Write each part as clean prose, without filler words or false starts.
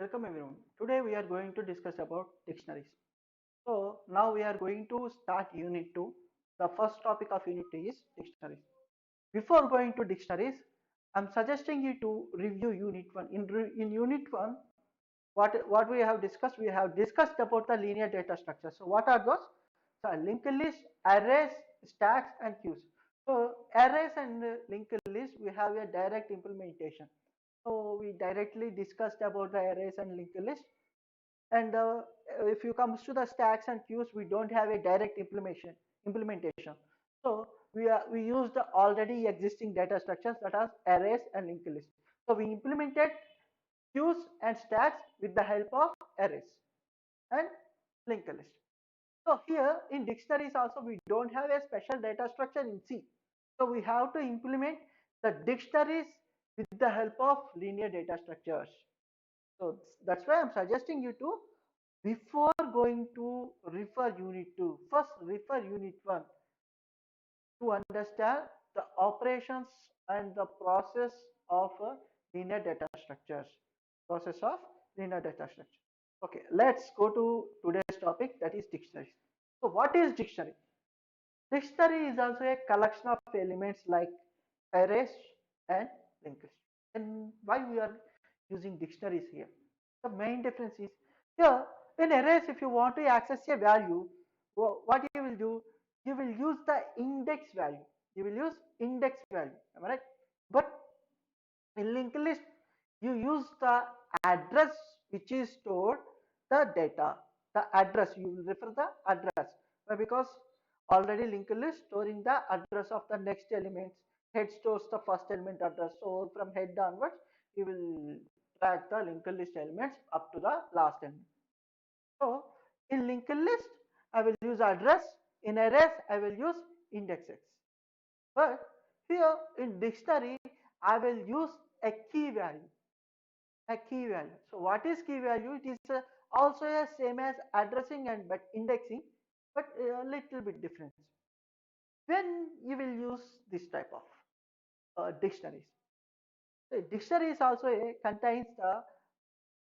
Welcome everyone. Today we are going to discuss about dictionaries. So now we are going to start unit 2. The first topic of unit 2 is dictionaries. Before going to dictionaries, I'm suggesting you to review unit 1. In unit 1, what we have discussed about the linear data structure. So what are those? So linked list, arrays, stacks and queues. So arrays and linked list, we have a direct implementation. So we directly discussed about the arrays and linked list. And if you comes to the stacks and queues, we don't have a direct implementation. So we use the already existing data structures, that are arrays and linked list. So we implemented queues and stacks with the help of arrays and linked list. So here in dictionaries also we don't have a special data structure in C. So we have to implement the dictionaries with the help of linear data structures. So that's why I'm suggesting you to, before going to refer unit 2, first refer unit 1 to understand the operations and the process of linear data structures. Process of linear data structure. Okay, let's go to today's topic, that is dictionaries. So what is dictionary? Dictionary is also a collection of elements like arrays and linked list. And why we are using dictionaries here? The main difference is, here in arrays, if you want to access a value, what you will do? You will use the index value. You will use index value. Am I right? But in linked list, you use the address which is stored the data. The address, you will refer the address. Why? Because already linked list storing the address of the next elements. Head stores the first element address. So from head downwards, you will track the linked list elements up to the last element. So in linked list, I will use address. In arrays, I will use indexes. But here in dictionary, I will use a key value. A key value. So what is key value? It is also a same as addressing and but indexing, but a little bit different. When you will use this type of dictionaries. So dictionary is also contains the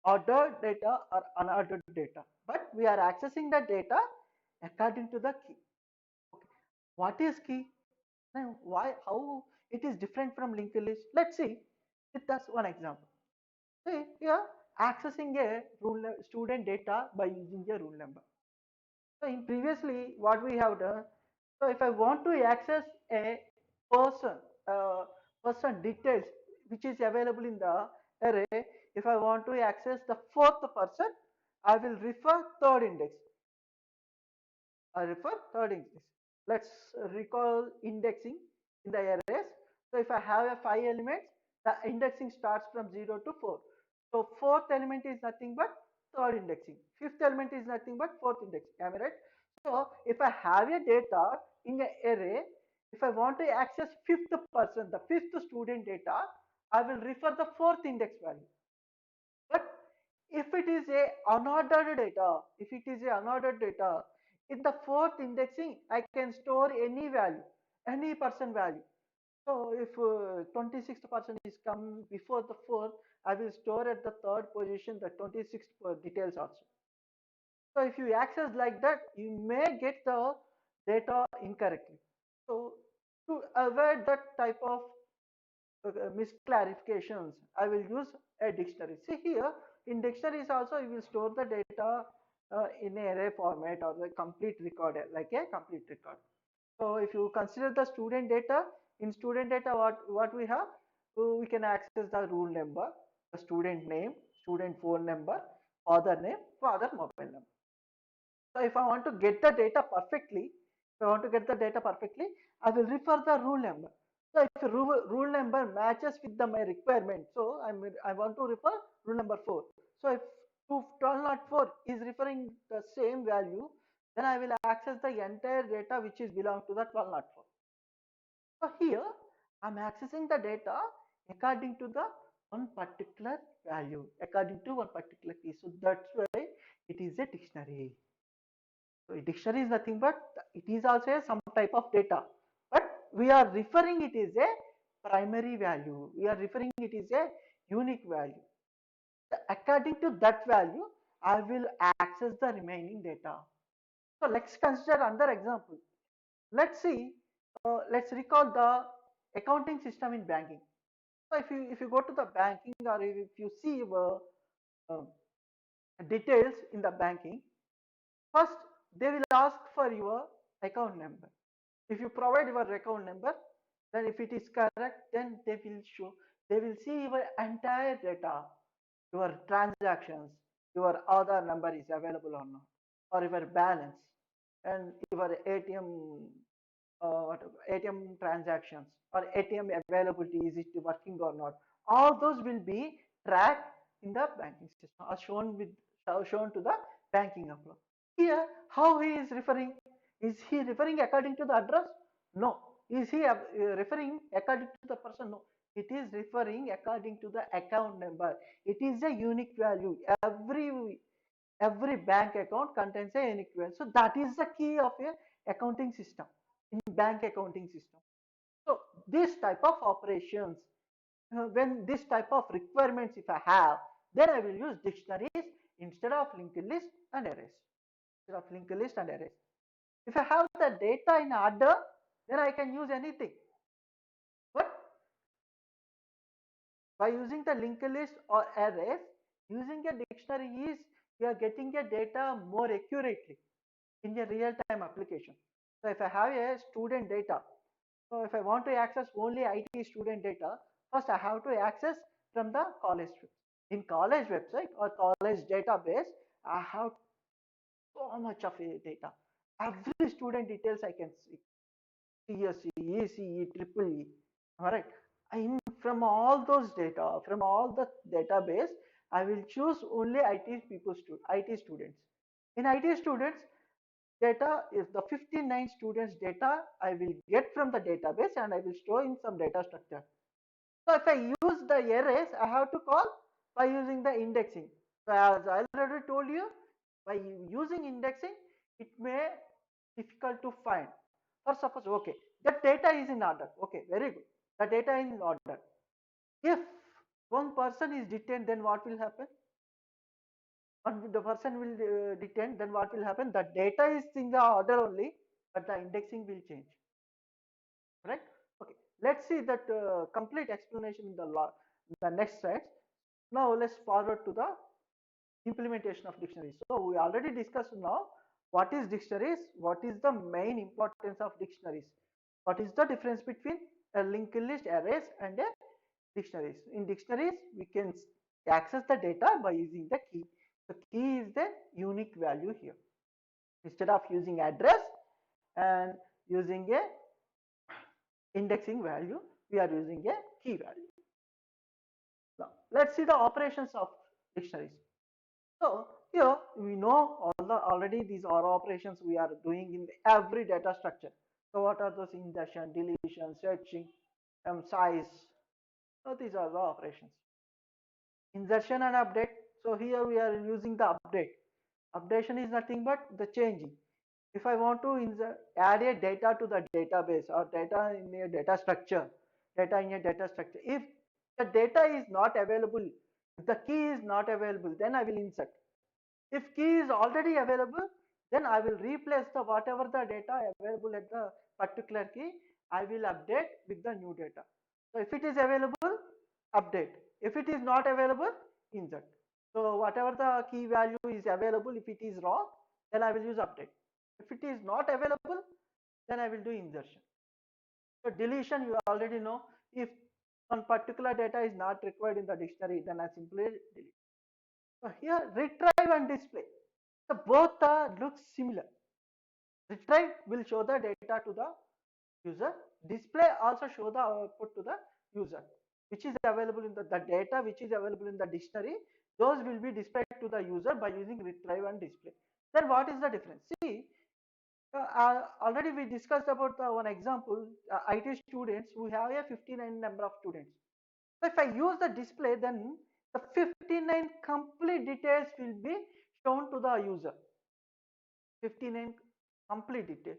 ordered data or unordered data, but we are accessing the data according to the key. Okay. What is key? Now, why? How it is different from linked list? Let's see. With us one example. See, here accessing a student data by using a rule number. So in previously, what we have done. So if I want to access a person, person details which is available in the array, if I want to access the fourth person, I will refer third index. I refer third index. Let's recall indexing in the arrays. So if I have a 5 elements, the indexing starts from 0 to 4. So fourth element is nothing but third indexing. Fifth element is nothing but fourth indexing. Am I right? So if I have a data in an array, if I want to access fifth person, the fifth student data, I will refer the fourth index value. But if it is a unordered data, if it is a unordered data, in the fourth indexing, I can store any value, any person value. So if 26th person is come before the fourth, I will store at the third position the 26th details also. So if you access like that, you may get the data incorrectly. So to avoid that type of misclarifications, I will use a dictionary. See here, in dictionaries also you will store the data in a array format or the complete record, like a complete record. So if you consider the student data, in student data what we have, we can access the rule number, the student name, student phone number, father name, father mobile number. So if I want to get the data perfectly, if I want to get the data perfectly, I will refer the rule number. So if rule number matches with my requirement, so I want to refer rule number 4. So if 1204 is referring the same value, then I will access the entire data which is belong to the 1204. So here I'm accessing the data according to the one particular value, according to one particular key. So that's why it is a dictionary. So a dictionary is nothing but it is also some type of data, but we are referring it is a primary value. We are referring it is a unique value. According to that value, I will access the remaining data. So let's consider another example. Let's see, let's recall the accounting system in banking. So if you go to the banking, or if you see uh, details in the banking, first they will ask for your account number. If you provide your account number, then if it is correct, then they will see your entire data, your transactions, your Aadhaar number is available or not, or your balance, and your ATM transactions or ATM availability, is it working or not. All those will be tracked in the banking system, or shown to the banking upload. Here, how he is referring? Is he referring according to the address? No. Is he referring according to the person? No. It is referring according to the account number. It is a unique value. Every bank account contains a unique value. So that is the key of a accounting system, in bank accounting system. So this type of operations, when this type of requirements if I have, then I will use dictionaries instead of linked list and arrays. Instead of linked list and arrays. If I have the data in order, then I can use anything. But by using the linked list or arrays, using a dictionary is we are getting a data more accurately in a real-time application. So if I have a student data, so if I want to access only IT student data, first I have to access from the college. In college website or college database, I have so much of a data. Every student details I can see. CSE, ECE, Triple E. All right. From all those data, from all the database, I will choose only IT students. In IT students, data is the 59 students data I will get from the database, and I will store in some data structure. So if I use the arrays, I have to call by using the indexing. So as I already told you, by using indexing, it may difficult to find. For suppose, okay, the data is in order. Okay, very good. The data is in order. If one person is detained, then what will happen? When the person will detained, then what will happen? The data is in the order only, but the indexing will change. Right? Okay. Let's see that complete explanation in the next slide. Now let's forward to the implementation of dictionaries. So we already discussed now what is dictionaries, what is the main importance of dictionaries, what is the difference between a linked list, arrays, and a dictionaries. In dictionaries, we can access the data by using the key. The key is the unique value here. Instead of using address and using a indexing value, we are using a key value. Now, let's see the operations of dictionaries. So here we know already these are operations we are doing in every data structure. So what are those? Insertion, deletion, searching, size. So these are the operations. Insertion and update. So here we are using the update. Updation is nothing but the changing. If I want to add a data to the database or data in a data structure, if the data is not available, if the key is not available, then I will insert. If key is already available, then I will replace the whatever the data available at the particular key, I will update with the new data. So if it is available, update. If it is not available, insert. So whatever the key value is available, if it is wrong, then I will use update. If it is not available, then I will do insertion. So deletion, you already know. If one particular data is not required in the dictionary, then I simply delete. So here retrieve and display. So both look similar. Retrieve will show the data to the user. Display also show the output to the user, which is available in the data which is available in the dictionary. Those will be displayed to the user by using retrieve and display. Then what is the difference? See, already we discussed about one example. IT students, we have a 59 number of students. So if I use the display, then the 59 complete details will be shown to the user. 59 complete details.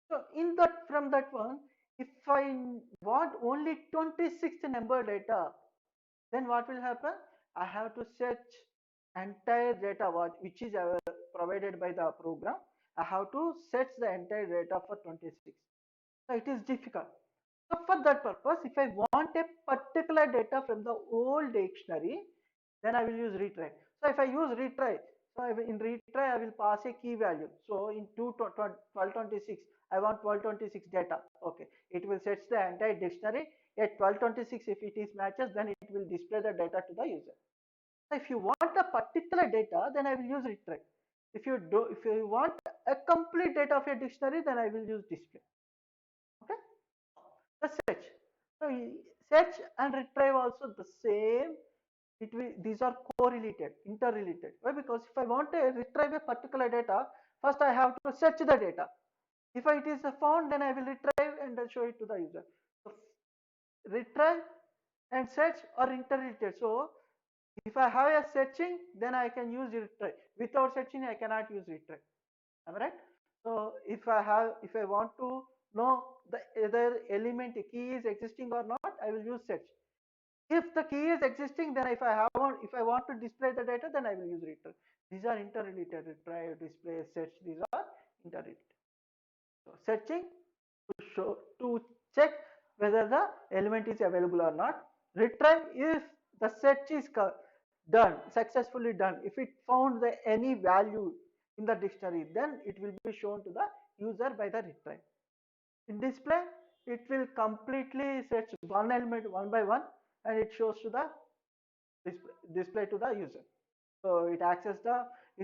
So in that, from that one, if I want only 26 number data, then what will happen? I have to search entire data which is provided by the program. I have to search the entire data for 26. So it is difficult. So for that purpose, if I want a particular data from the old dictionary, then I will use retry. So if I use retry, so in retry I will pass a key value. So in 1226, I want 1226 data. Okay, it will search the entire dictionary at 1226. If it is matches, then it will display the data to the user. So if you want a particular data, then I will use retry. If you want a complete data of a dictionary, then I will use display. Okay. The search. So search and retrieve also the same. These are correlated, interrelated. Why? Because if I want to retrieve a particular data, first I have to search the data. If it is found, then I will retrieve and show it to the user. So retrieve and search are interrelated. So if I have a searching, then I can use retrieve. Without searching, I cannot use retrieve. Am I right? So if I want to know the either element key is existing or not, I will use search. If the key is existing, then if I want to display the data, then I will use retrieve. These are interrelated. Retrieve, display, search. These are interrelated. So searching to check whether the element is available or not. Retrieve if the search is done successfully done. If it found any value in the dictionary, then it will be shown to the user by the retrieve. In display, it will completely search one element one by one, and it shows to the display to the user. So it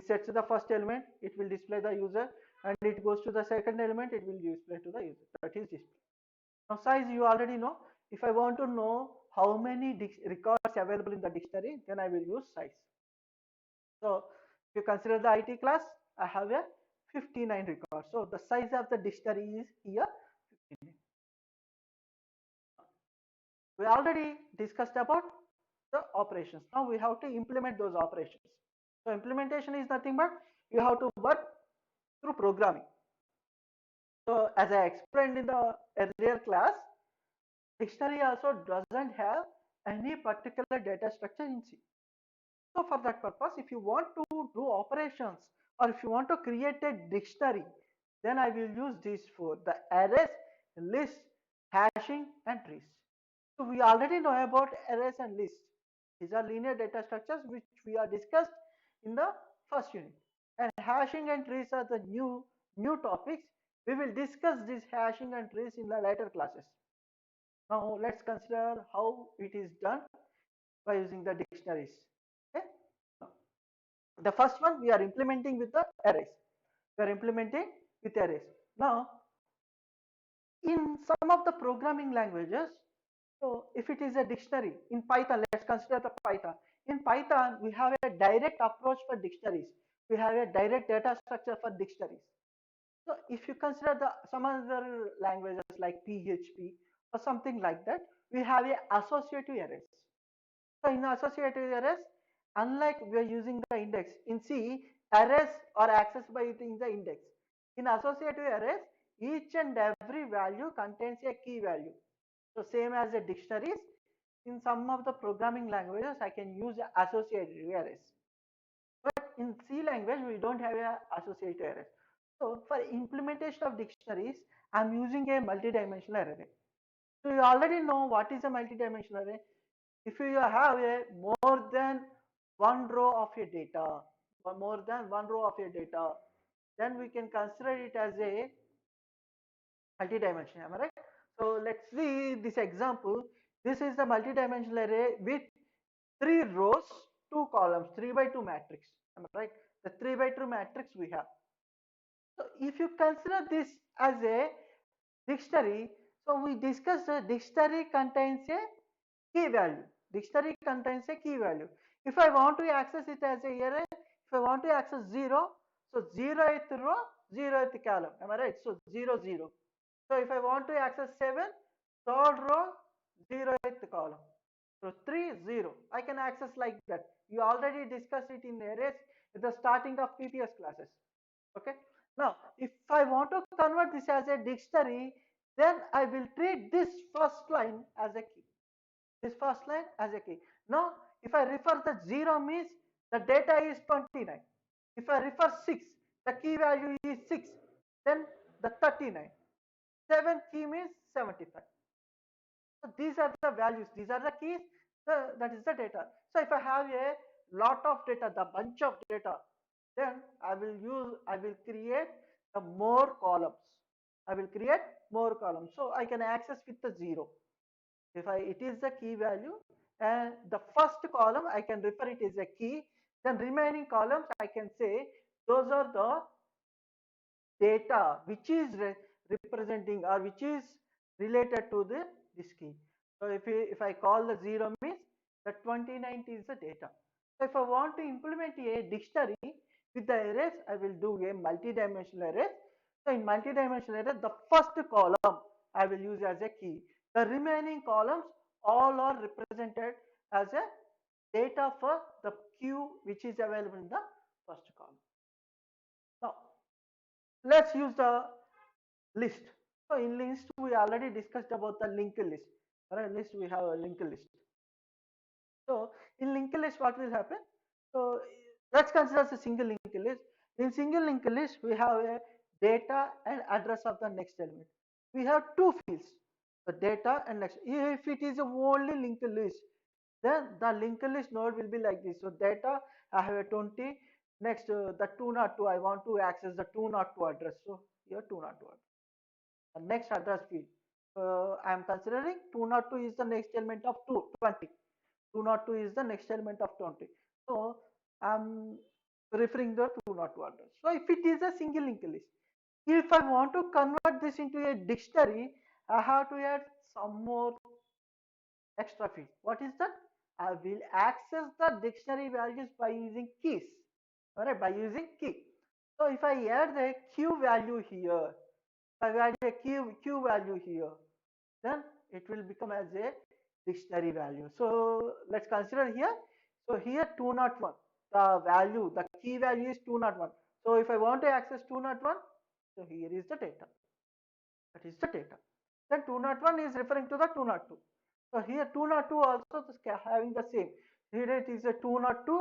sets the first element, it will display the user, and it goes to the second element, it will display to the user. That is display. Now size you already know. If I want to know how many records available in the dictionary, then I will use size. So if you consider the IT class, I have a 59 records. So the size of the dictionary is here 59. We already discussed about the operations. Now we have to implement those operations. So implementation is nothing but you have to work through programming. So as I explained in the earlier class, dictionary also doesn't have any particular data structure in C. So for that purpose, if you want to do operations or if you want to create a dictionary, then I will use these four: the arrays, list, hashing, and trees. So we already know about arrays and lists. These are linear data structures which we are discussed in the first unit. And hashing and trees are the new topics. We will discuss this hashing and trees in the later classes. Now let's consider how it is done by using the dictionaries. Okay. The first one we are implementing with the arrays. We are implementing with arrays. Now in some of the programming languages, so if it is a dictionary in Python, let's consider the Python. In Python, we have a direct approach for dictionaries. We have a direct data structure for dictionaries. So if you consider some other languages like PHP or something like that, we have a associative arrays. So in associative arrays, unlike we are using the index in C, arrays are accessed by using the index. In associative arrays, each and every value contains a key value. So same as the dictionaries, in some of the programming languages, I can use associative arrays. But in C language, we don't have a associative arrays. So for implementation of dictionaries, I'm using a multi-dimensional array. So you already know what is a multi-dimensional array. If you have a more than one row of your data, or more than one row of your data, then we can consider it as a multi-dimensional. Am I right? So let's see this example. This is the multi-dimensional array with 3 rows, 2 columns, 3 by 2 matrix. Am I right? The 3 by 2 matrix we have. So if you consider this as a dictionary, so we discussed the dictionary contains a key value. Dictionary contains a key value. If I want to access it as a array, if I want to access 0, so 0th row, 0th column. Am I right? So 0, 0. So if I want to access 7, third row, 0th column. So 3, 0. I can access like that. You already discussed it in arrays at the starting of PPS classes. Okay. Now, if I want to convert this as a dictionary, then I will treat this first line as a key. This first line as a key. Now, If I refer the 0 means the data is 29. If I refer 6, the key value is 6, then the 39. 7 key means 75. So these are the values, these are the keys, that is the data. So if I have a lot of data, the bunch of data, then I will create the more columns. I will create more columns. So I can access with the 0. If it is the key value, and the first column I can refer it as a key, then remaining columns I can say those are the data which is representing or which is related to this key. So if I call the 0 means the 29 is the data. So if I want to implement a dictionary with the arrays, I will do a multi-dimensional array. So in multi-dimensional array, the first column I will use as a key. The remaining columns all are represented as a data for the queue which is available in the first column. Now let's use the list. So in list we already discussed about the linked list. Alright, list we have a linked list. So in linked list what will happen? So let's consider a single linked list. In single linked list we have a data and address of the next element. We have two fields, the data and next. If it is a only linked list, then the linked list node will be like this. So data I have a 20. Next the 202 I want to access the 202 address. So here 202 address. The next address field. I am considering 202 is the next element of 20. 202 is the next element of 20. So I am referring the 202 address. So if it is a single linked list, if I want to convert this into a dictionary, I have to add some more extra field. What is that? I will access the dictionary values by using keys. Alright, by using key. So if I add the q value here, if I add a q value here, then it will become as a dictionary value. So let's consider here. So here 201, the value, the key value is 201. So if I want to access 201, so here is the data. That is the data. Then 201 is referring to the 202. So here 202 also is having the same. Here it is a 202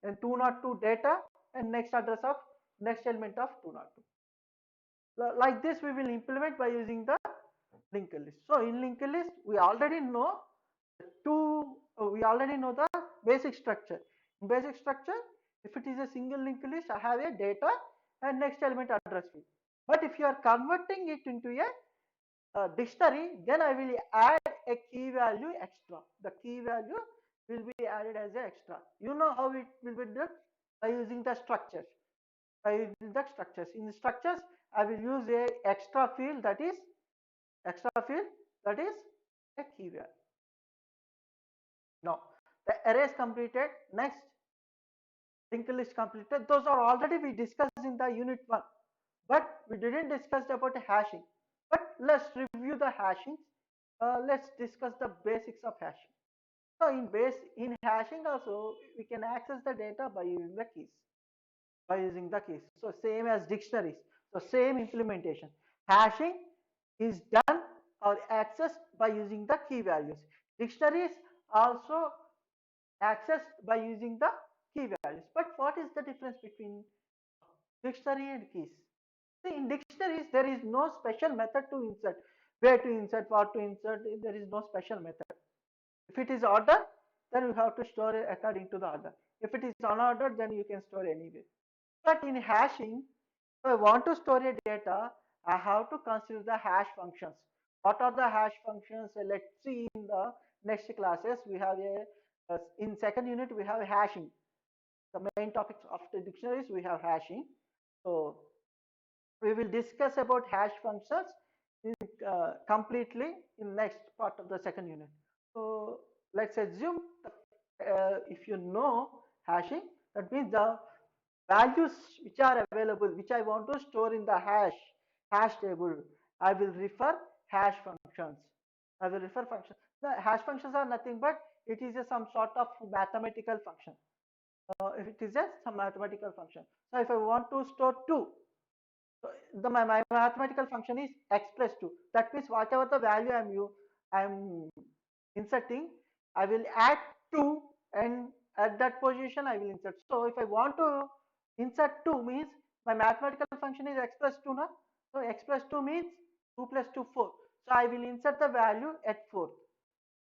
and 202 data and next address of next element of 202. Like this we will implement by using the linked list. So in linked list we already know we already know the basic structure. In basic structure, if it is a single linked list, I have a data and next element address field. But if you are converting it into a dictionary, then I will add a key value extra. The key value will be added as an extra. You know how it will be done? By using the structures. By using the structures. In structures, I will use a extra field that is a key value. Now the array is completed. Next, linked list completed. Those are already we discussed in the unit 1, but we didn't discuss about hashing. But let's review the hashing. Let's discuss the basics of hashing. So in hashing also we can access the data by using the keys. So same as dictionaries. So same implementation. Hashing is done or accessed by using the key values. Dictionaries also accessed by using the key values. But what is the difference between dictionary and keys? See, in dictionaries, there is no special method to insert. Where to insert, what to insert, there is no special method. If it is order, then you have to store it according to the order. If it is unordered, then you can store anywhere. But in hashing, if I want to store a data, I have to consider the hash functions. What are the hash functions? Let's see in the next classes. We have in second unit we have hashing. The main topics of the dictionaries we have hashing. So we will discuss about hash functions completely in next part of the second unit. So let's assume if you know hashing, that means the values which are available, which I want to store in the hash table, I will refer hash functions. I will refer functions. The hash functions are nothing but it is some sort of mathematical function. If it is some mathematical function. So if I want to store 2, so my mathematical function is x plus 2. That means whatever the value I'm inserting, I will add 2 and at that position I will insert. So if I want to insert 2 means my mathematical function is x plus 2 now. So x plus 2 means 2 plus 2 4. So I will insert the value at 4.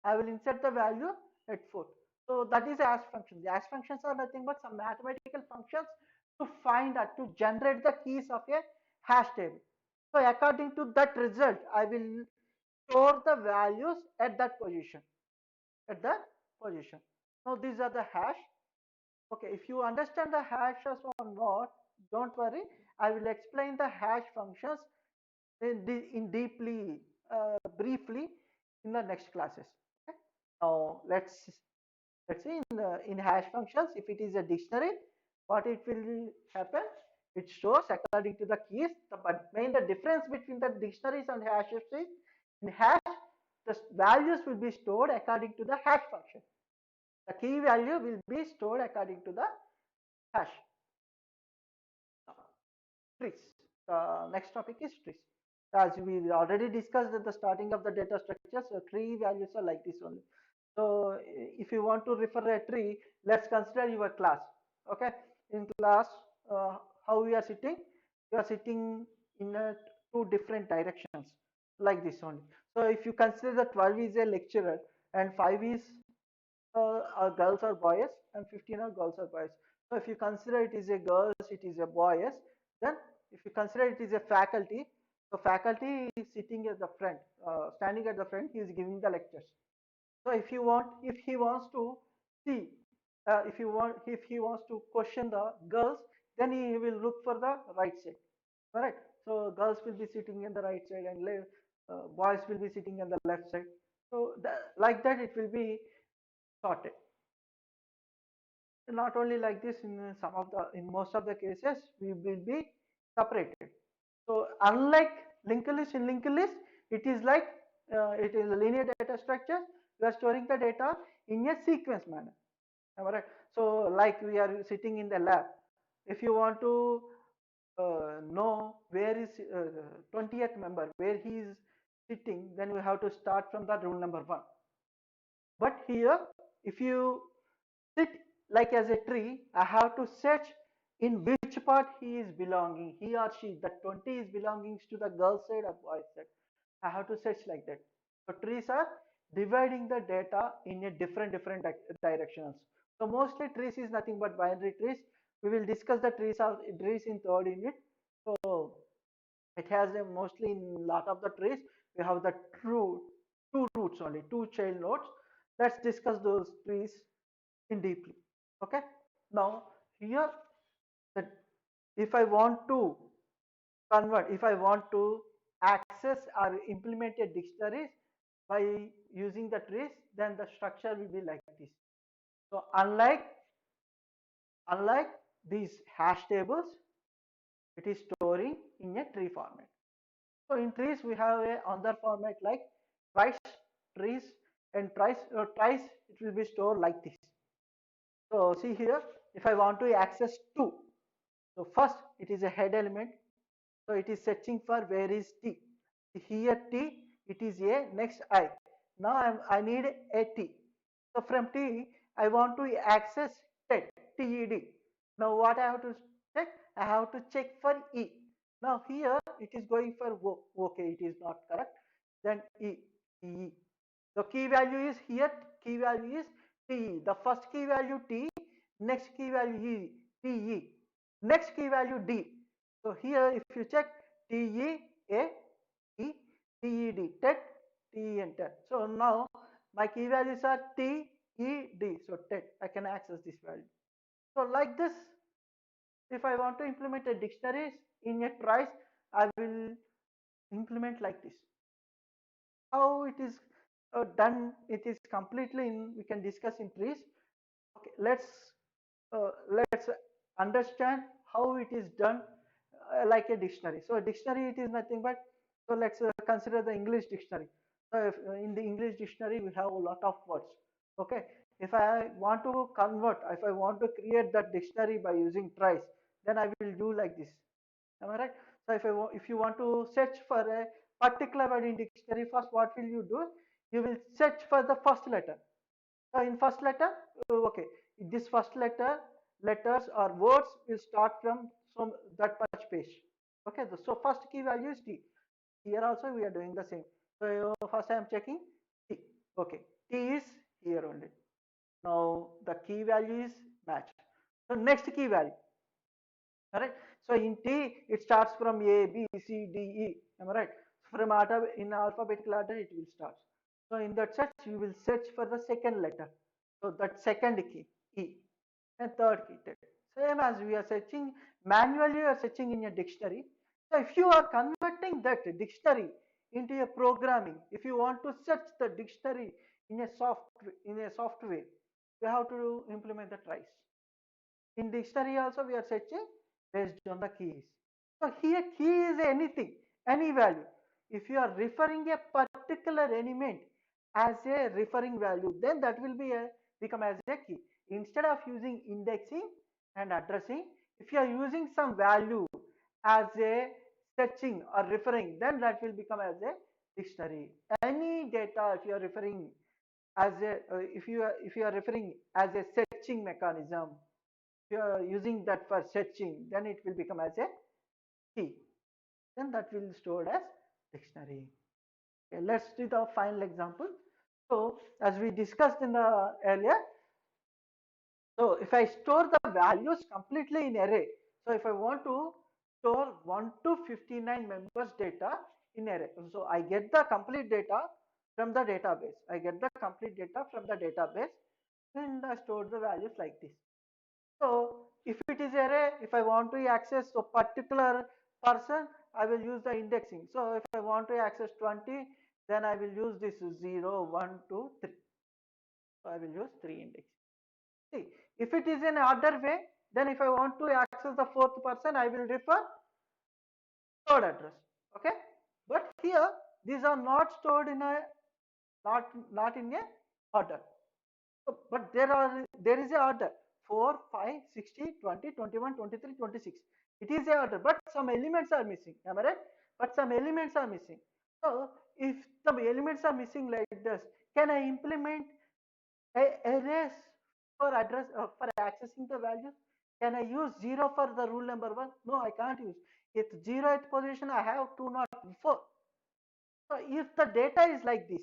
I will insert the value at 4. So that is hash function. The hash functions are nothing but some mathematical functions to find or to generate the keys of a hash table. So according to that result, I will store the values at that position. At that position. Now these are the hash. Okay, if you understand the hashes or not, don't worry. I will explain the hash functions in deeply, briefly in the next classes. Okay? Now let's see in hash functions. If it is a dictionary, what it will happen? It stores according to the keys. But main the difference between the dictionaries and hashes is in hash the values will be stored according to the hash function. The key value will be stored according to the hash. Trees. The next topic is trees. As we already discussed at the starting of the data structure, so tree values are like this only. So if you want to refer a tree, let's consider your class. Okay, in class, how we are sitting? You are sitting in two different directions, like this only. So if you consider that 12 is a lecturer and 5 is are girls or boys and 15 are girls or boys. So if you consider it is a girls, it is a boys, then if you consider it is a faculty, so faculty is sitting at the front, standing at the front, he is giving the lectures. So if he wants to see, if he wants to question the girls, then he will look for the right side, correct? So girls will be sitting in the right side and boys will be sitting on the left side. So like that, it will be sorted. Not only like this, in most of the cases we will be separated. So unlike linked list, in linked list it is like it is a linear data structure. We are storing the data in a sequence manner. Am I right? So like we are sitting in the lab. If you want to know where is 20th member, where he is sitting, then you have to start from the rule number 1. But here, if you sit like as a tree, I have to search in which part he is belonging, he or she, that 20 is belonging to the girl side or boy side. I have to search like that. So trees are dividing the data in a different directions. So mostly trees is nothing but binary trees. We will discuss the trees in third unit. So it has a mostly in lot of the trees we have the two roots only, two child nodes. Let's discuss those trees in deeply. Okay. Now here, that if I want to if I want to access or implement a dictionary by using the trees, then the structure will be like this. So unlike these hash tables, it is storing in a tree format. So in trees we have a other format like price, trees, and price it will be stored like this. So see here, if I want to access 2, so first it is a head element. So it is searching for where is T. Here T, it is A, next I. Now I need a T. So from T, I want to access TED, TED. Now what I have to check? I have to check for E. Now here it is going for O. Okay, it is not correct. Then E, E. The key value is here, key value is TE. The first key value T, next key value E, TE. Next key value D. So here if you check TE, A, E, TED, TED, TE and TED. So now my key values are T, E, D. So TED, I can access this value. So like this, if I want to implement a dictionary in a trice, I will implement like this. How it is done, it is completely in, we can discuss in trees. Okay, let's understand how it is done like a dictionary. So a dictionary it is nothing but, so let's consider the English dictionary. So if, in the English dictionary we have a lot of words. Okay, if I want to convert, if I want to create that dictionary by using trice, then I will do like this. Am I right? So if you want to search for a particular word in dictionary, first what will you do? You will search for the first letter. So in first letter, okay, this first letters or words will start from that much page. Okay, so first key value is T. Here also we are doing the same. So first I am checking T. Okay, T is here only. Now the key value is matched. So next key value, correct? So in T it starts from A, B, C, D, E. Am I right? From in alphabetical order it will start. So in that search you will search for the second letter. So that second key E, and third key T. Same as we are searching manually, you are searching in a dictionary. So if you are converting that dictionary into a programming, if you want to search the dictionary in a software, you have to implement the tries. In dictionary also we are searching based on the keys. So here key is anything, any value. If you are referring a particular element as a referring value, then that will become as a key. Instead of using indexing and addressing, if you are using some value as a searching or referring, then that will become as a dictionary. Any data, if you are referring as a if you are referring as a searching mechanism, if you are using that for searching, then it will become as a key. Then that will stored as dictionary. Okay, let's do the final example. So as we discussed in the earlier, so if I store the values completely in array, so if I want to store 1 to 59 members data in array, so I get the complete data from the database. I get the complete data from the database and I store the values like this. So if it is array, if I want to access a particular person, I will use the indexing. So if I want to access 20, then I will use this 0, 1, 2, 3. So I will use 3 index. See, if it is in order way, then if I want to access the fourth person, I will refer third address. Okay, but here these are not stored in a not in a order. So, but there is a order 4, 5, 60, 20, 21, 23, 26. It is a order, but some elements are missing. Am I right? But some elements are missing. So if the elements are missing like this, can I implement arrays for address for accessing the values? Can I use 0 for the rule number 1? No, I can't use. At 0th position, I have 204. So if the data is like this,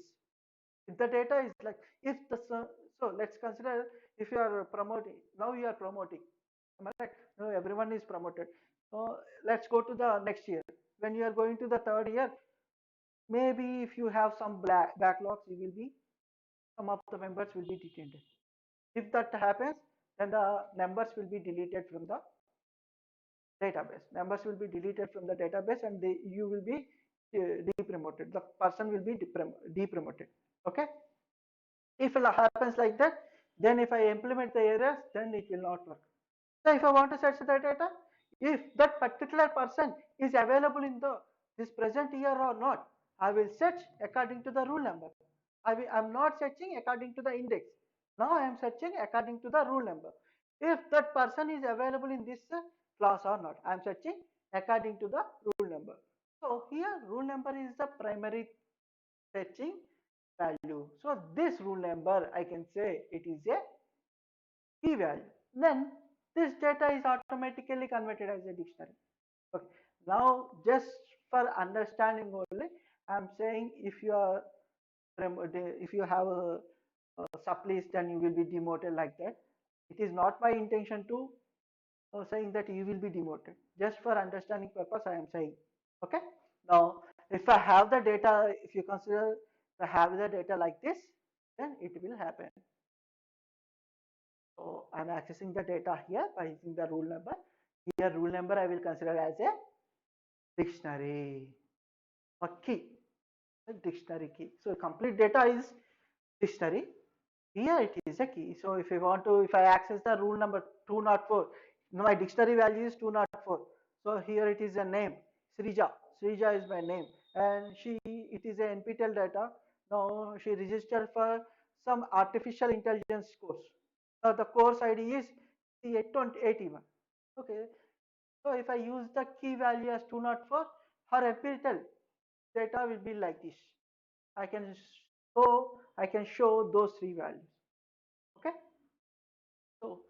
if the data is like, if the so let's consider if you are promoting, now you are promoting, am I right? No, everyone is promoted. So let's go to the next year. When you are going to the third year, maybe if you have some backlogs, you will be, some of the members will be detained. If that happens, then the numbers will be deleted from the database. Numbers will be deleted from the database, and you will be depromoted. The person will be depromoted. Okay. If it happens like that, then if I implement the errors, then it will not work. So if I want to search the data, if that particular person is available in the this present year or not, I will search according to the rule number. I'm not searching according to the index. Now I am searching according to the rule number. If that person is available in this class or not, I am searching according to the rule number. So here rule number is the primary fetching value. So this rule number, I can say it is a key value. Then this data is automatically converted as a dictionary. Okay. Now just for understanding only, I'm saying if you are if you have a supplies, then you will be demoted like that. It is not my intention to saying that you will be demoted. Just for understanding purpose, I am saying. Okay. Now, if I have the data, if you consider I have the data like this, then it will happen. So I'm accessing the data here by using the rule number. Here rule number I will consider as a dictionary, a key, a dictionary key. So complete data is dictionary. Here it is a key. So if I want to, if I access the rule number 204, my dictionary value is 204. So here it is a name, Srija. Srija is my name, and it is a NPTEL data. Now she registered for some artificial intelligence course. The course ID is C881. Okay. So if I use the key value as 204, her NPTEL data will be like this. I can show those three values. So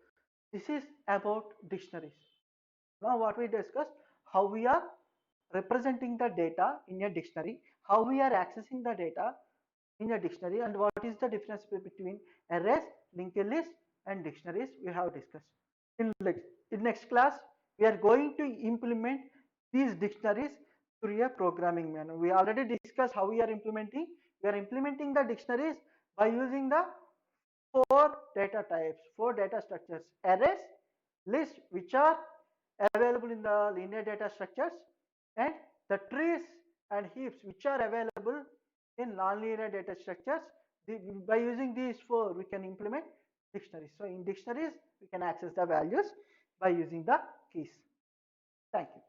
this is about dictionaries. Now what we discussed, how we are representing the data in a dictionary, how we are accessing the data in a dictionary, and what is the difference between arrays, linked list and dictionaries we have discussed. In next class, we are going to implement these dictionaries through a programming manner. We already discussed how we are implementing. We are implementing the dictionaries by using the four data types, four data structures: arrays, lists which are available in the linear data structures, and the trees and heaps which are available in nonlinear data structures. By using these four, we can implement dictionaries. So in dictionaries, we can access the values by using the keys. Thank you.